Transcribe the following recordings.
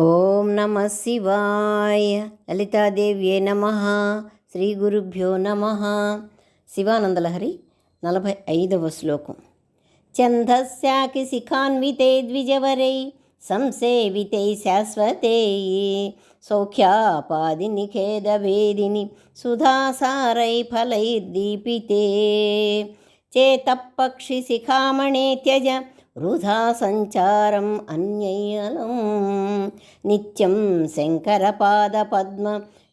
ఓం నమ శివాయ. లలితాదేవ్యే నమ. శ్రీ గురుభ్యో నమ. శివానందలహరి 45వ శ్లోకం. ఛందస్యాకి శిఖాన్వితే ద్విజవరై సంసేవితే శాశ్వతే సౌఖ్యాపాది నిఖేదభేదిని సుధాసారై ఫలైర్దీపితే చేతపక్షి శిఖామణే త్యజ వృధా సంచారం అన్యయనం నిత్యం శంకరపాద పద్మ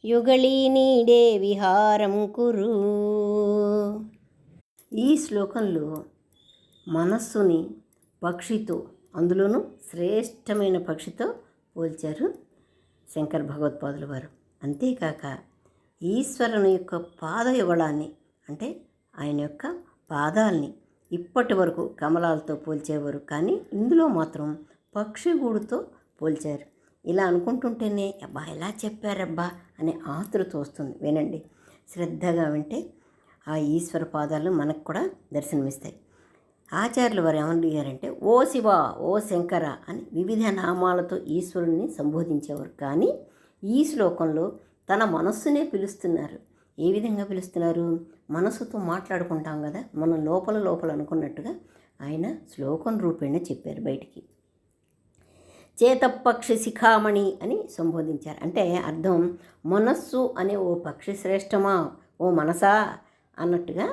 యుగళీ నీడే విహారం కురు. ఈ శ్లోకంలో మనస్సుని పక్షితో, అందులోనూ శ్రేష్టమైన పక్షితో పోల్చారు శంకర భగవత్పాదుల వారు. అంతేకాక ఈశ్వరుని యొక్క పాదయుగళాన్ని, అంటే ఆయన యొక్క పాదాల్ని ఇప్పటి వరకు కమలాలతో పోల్చేవారు, కానీ ఇందులో మాత్రం పక్షిగూడుతో పోల్చారు. ఇలా అనుకుంటుంటేనే అబ్బా ఎలా చెప్పారబ్బా అనే ఆతృత వస్తుంది. వినండి, శ్రద్ధగా వింటే ఆ ఈశ్వర పాదాలు మనకు కూడా దర్శనమిస్తాయి. ఆచార్యులు వారు ఏమడిగారంటే, ఓ శివ, ఓ శంకర అని వివిధ నామాలతో ఈశ్వరుణ్ణి సంబోధించేవారు. కానీ ఈ శ్లోకంలో తన మనస్సునే పిలుస్తున్నారు. ఏ విధంగా పిలుస్తున్నారు? మనసుతో మాట్లాడుకుంటాం కదా, మనం లోపల అనుకున్నట్టుగా ఆయన శ్లోకం రూపేణ చెప్పారు బయటికి. చేతపక్షి శిఖామణి అని సంబోధించారు. అంటే అర్థం, మనస్సు అనే ఓ పక్షి శ్రేష్టమా, ఓ మనసా అన్నట్టుగా.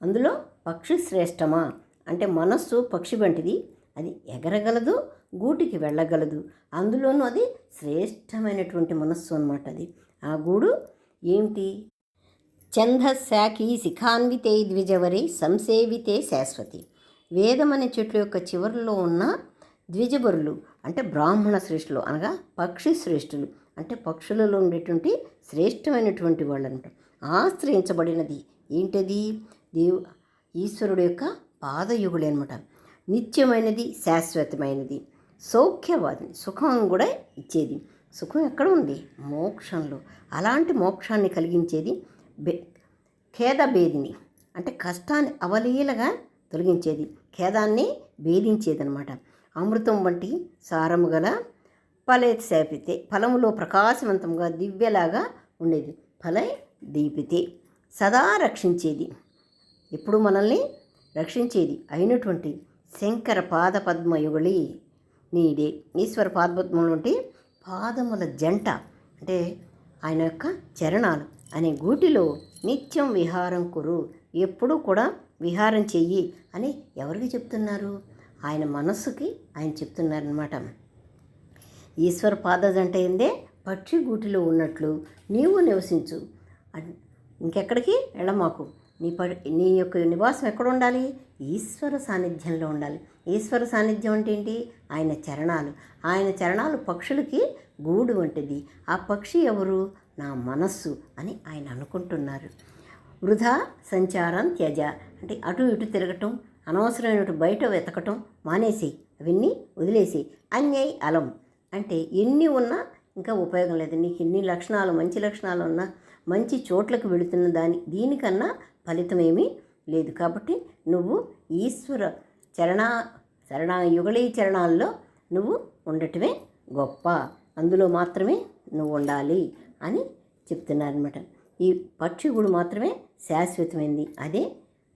అందులో పక్షి శ్రేష్టమా అంటే మనస్సు పక్షి వంటిది, అది ఎగరగలదు, గూటికి వెళ్ళగలదు. అందులోనూ అది శ్రేష్టమైనటువంటి మనస్సు అన్నమాట. అది ఆ గూడు ఏమిటి? ఛందస్సాకి శిఖాన్వితే ద్విజవరి సంసేవితే శాశ్వతి. వేదమనే చెట్ల యొక్క చివరిలో ఉన్న ద్విజవరులు అంటే బ్రాహ్మణ శ్రేష్ఠులు, అనగా పక్షి శ్రేష్ఠులు, అంటే పక్షులలో ఉండేటువంటి శ్రేష్టమైనటువంటి వాళ్ళు అనమాట. ఆశ్రయించబడినది ఏంటది? ఈశ్వరుడు యొక్క పాదయుగులే అనమాట. నిత్యమైనది, శాశ్వతమైనది, సౌఖ్యవాదిని, సుఖం కూడా ఇచ్చేది. సుఖం ఎక్కడ ఉంది? మోక్షంలో. అలాంటి మోక్షాన్ని కలిగించేది ఖేదభేదిని, అంటే కష్టాన్ని అవలీలగా తొలగించేది, ఖేదాన్ని భేదించేది అనమాట. అమృతం వంటి సారము గల ఫలైత్ శాపితే, ఫలములో ప్రకాశవంతంగా దివ్యలాగా ఉండేది. ఫలై దీపితే, సదా రక్షించేది, ఎప్పుడు మనల్ని రక్షించేది అయినటువంటి శంకర పాద పద్మయుగళి నీడే. ఈశ్వర పాదపద్మలు అంటే పాదముల జంట, అంటే ఆయన యొక్క చరణాలు అనే గూటిలో నిత్యం విహారం కురు, ఎప్పుడూ కూడా విహారం చెయ్యి అని ఎవరికి చెప్తున్నారు? ఆయన మనస్సుకి ఆయన చెప్తున్నారనమాట. ఈశ్వర పాద జంట ఏందే పక్షి గూటిలో ఉన్నట్లు నీవు నివసించు, ఇంకెక్కడికి వెళ్ళమాకు. నీ యొక్క నివాసం ఎక్కడ ఉండాలి? ఈశ్వర సాన్నిధ్యంలో ఉండాలి. ఈశ్వర సాన్నిధ్యం అంటే ఏంటి? ఆయన చరణాలు. ఆయన చరణాలు పక్షులకి గూడు వంటిది. ఆ పక్షి ఎవరు? నా మనస్సు అని ఆయన అనుకుంటున్నారు. వృధా సంచారం త్యజ అంటే అటు ఇటు తిరగటం, అనవసరమైనటు బయట వెతకటం మానేసి, అవన్నీ వదిలేసి. అన్యై అలం అంటే ఎన్ని ఉన్నా ఇంకా ఉపయోగం లేదు. నీకు ఎన్ని లక్షణాలు, మంచి లక్షణాలు ఉన్నా, మంచి చోట్లకు వెళుతున్న దీనికన్నా ఫలితమేమీ లేదు. కాబట్టి నువ్వు ఈశ్వర యుగళీ చరణాల్లో నువ్వు ఉండటమే గొప్ప, అందులో మాత్రమే నువ్వు ఉండాలి అని చెప్తున్నారనమాట. ఈ పక్షిగూడు మాత్రమే శాశ్వతమైంది, అదే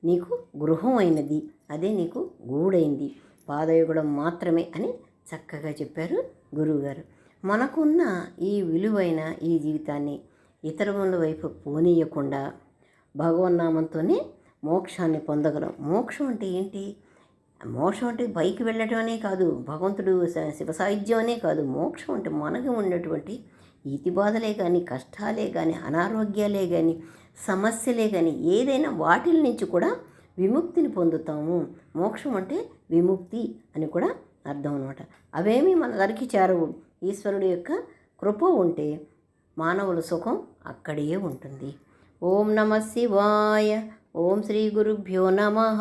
నీకు గృహం అయినది, అదే నీకు గూడైంది, పాదయుగడం మాత్రమే అని చక్కగా చెప్పారు గురువుగారు. మనకున్న ఈ విలువైన ఈ జీవితాన్ని ఇతరుల వైపు పోనీయకుండా భగవన్నామంతోనే మోక్షాన్ని పొందగలం. మోక్షం అంటే ఏంటి? మోక్షం అంటే పైకి వెళ్ళటం అనే కాదు, భగవంతుడు శివ సాహిత్యం అనే కాదు. మోక్షం అంటే మనకు ఉన్నటువంటి ఈతి బాధలే కానీ, కష్టాలే కానీ, అనారోగ్యాలే కానీ, సమస్యలే కానీ, ఏదైనా వాటిల నుంచి కూడా విముక్తిని పొందుతాము. మోక్షం అంటే విముక్తి అని కూడా అర్థం అనమాట. అవేమీ మన దగ్గరికి చేరవు. ఈశ్వరుడు యొక్క కృప ఉంటే మానవుల సుఖం అక్కడే ఉంటుంది. ఓం నమ శివాయ. ఓం శ్రీ గురుభ్యో నమః.